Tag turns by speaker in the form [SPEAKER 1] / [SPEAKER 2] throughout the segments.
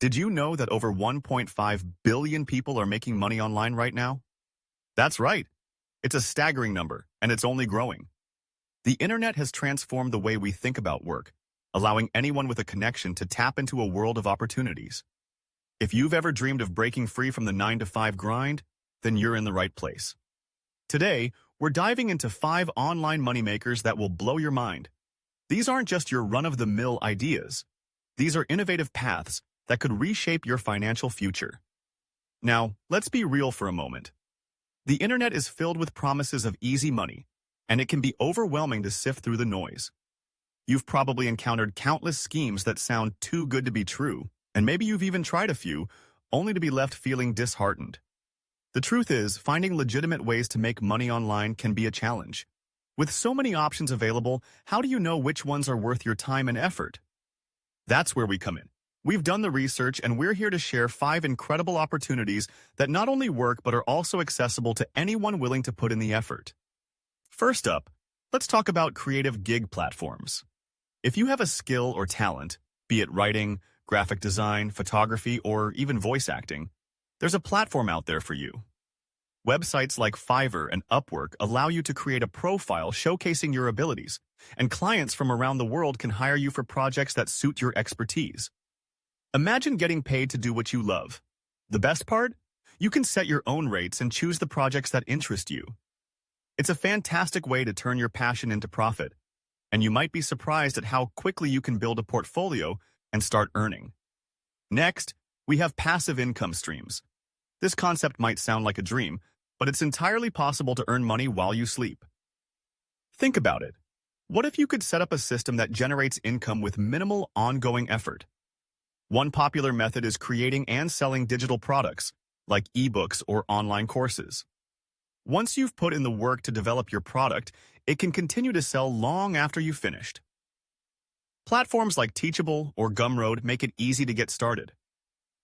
[SPEAKER 1] Did you know that over 1.5 billion people are making money online right now? That's right. It's a staggering number, and it's only growing. The internet has transformed the way we think about work, allowing anyone with a connection to tap into a world of opportunities. If you've ever dreamed of breaking free from the 9-to-5 grind, then you're in the right place. Today, we're diving into 5 online moneymakers that will blow your mind. These aren't just your run-of-the-mill ideas. These are innovative paths that could reshape your financial future. Now, let's be real for a moment. The internet is filled with promises of easy money, and it can be overwhelming to sift through the noise. You've probably encountered countless schemes that sound too good to be true, and maybe you've even tried a few, only to be left feeling disheartened. The truth is, finding legitimate ways to make money online can be a challenge. With so many options available, how do you know which ones are worth your time and effort? That's where we come in. We've done the research, and we're here to share 5 incredible opportunities that not only work but are also accessible to anyone willing to put in the effort. First up, let's talk about creative gig platforms. If you have a skill or talent, be it writing, graphic design, photography, or even voice acting, there's a platform out there for you. Websites like Fiverr and Upwork allow you to create a profile showcasing your abilities, and clients from around the world can hire you for projects that suit your expertise. Imagine getting paid to do what you love. The best part? You can set your own rates and choose the projects that interest you. It's a fantastic way to turn your passion into profit, and you might be surprised at how quickly you can build a portfolio and start earning. Next, we have passive income streams. This concept might sound like a dream, but it's entirely possible to earn money while you sleep. Think about it. What if you could set up a system that generates income with minimal ongoing effort? One popular method is creating and selling digital products, like ebooks or online courses. Once you've put in the work to develop your product, it can continue to sell long after you've finished. Platforms like Teachable or Gumroad make it easy to get started.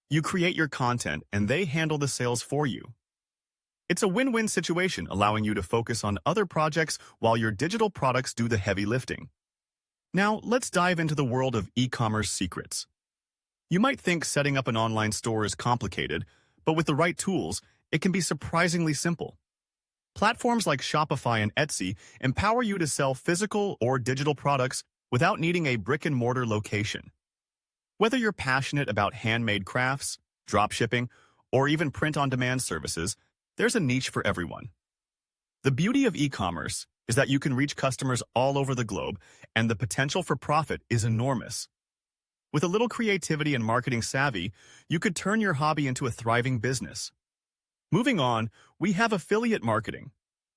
[SPEAKER 1] You create your content, and they handle the sales for you. It's a win-win situation, allowing you to focus on other projects while your digital products do the heavy lifting. Now, let's dive into the world of e-commerce secrets. You might think setting up an online store is complicated, but with the right tools, it can be surprisingly simple. Platforms like Shopify and Etsy empower you to sell physical or digital products without needing a brick-and-mortar location. Whether you're passionate about handmade crafts, dropshipping, or even print-on-demand services, there's a niche for everyone. The beauty of e-commerce is that you can reach customers all over the globe, and the potential for profit is enormous. With a little creativity and marketing savvy, you could turn your hobby into a thriving business. Moving on, we have affiliate marketing.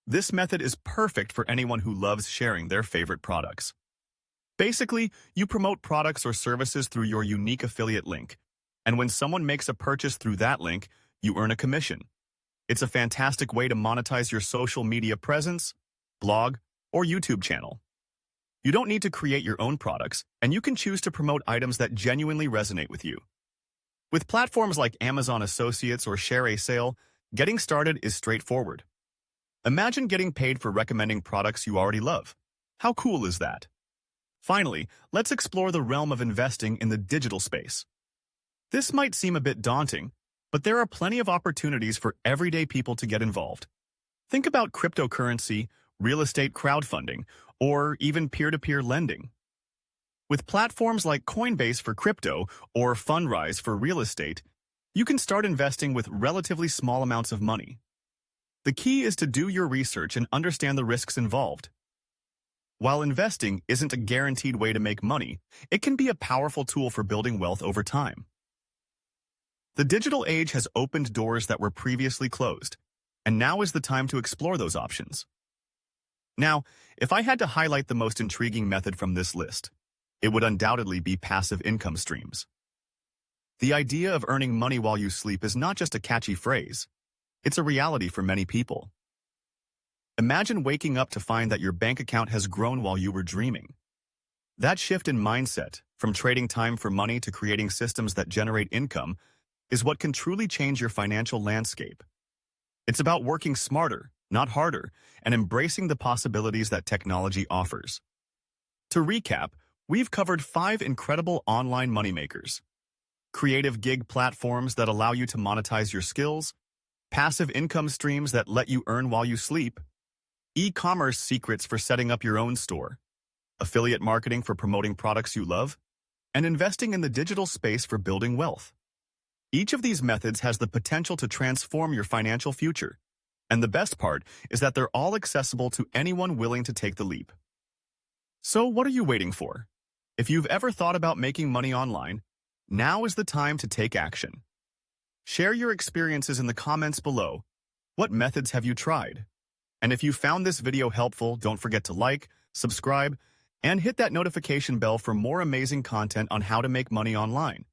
[SPEAKER 1] This method is perfect for anyone who loves sharing their favorite products. Basically, you promote products or services through your unique affiliate link, and when someone makes a purchase through that link, you earn a commission. It's a fantastic way to monetize your social media presence, blog, or YouTube channel. You don't need to create your own products, and you can choose to promote items that genuinely resonate with you. With platforms like Amazon Associates or Share a Sale, getting started is straightforward. Imagine getting paid for recommending products you already love. How cool is that? Finally, let's explore the realm of investing in the digital space. This might seem a bit daunting, but there are plenty of opportunities for everyday people to get involved. Think about cryptocurrency, real estate crowdfunding, or even peer-to-peer lending. With platforms like Coinbase for crypto or Fundrise for real estate, you can start investing with relatively small amounts of money. The key is to do your research and understand the risks involved. While investing isn't a guaranteed way to make money, it can be a powerful tool for building wealth over time. The digital age has opened doors that were previously closed, and now is the time to explore those options. Now, if I had to highlight the most intriguing method from this list, it would undoubtedly be passive income streams. The idea of earning money while you sleep is not just a catchy phrase. It's a reality for many people. Imagine waking up to find that your bank account has grown while you were dreaming. That shift in mindset, from trading time for money to creating systems that generate income, is what can truly change your financial landscape. It's about working smarter, not harder, and embracing the possibilities that technology offers. To recap, we've covered 5 incredible online moneymakers. creative gig platforms that allow you to monetize your skills, passive income streams that let you earn while you sleep, e-commerce secrets for setting up your own store, affiliate marketing for promoting products you love, and investing in the digital space for building wealth. Each of these methods has the potential to transform your financial future. And the best part is that they're all accessible to anyone willing to take the leap. So what are you waiting for? If you've ever thought about making money online, now is the time to take action. Share your experiences in the comments below. What methods have you tried? And if you found this video helpful, don't forget to like, subscribe, and hit that notification bell for more amazing content on how to make money online.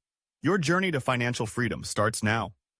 [SPEAKER 1] Your journey to financial freedom starts now.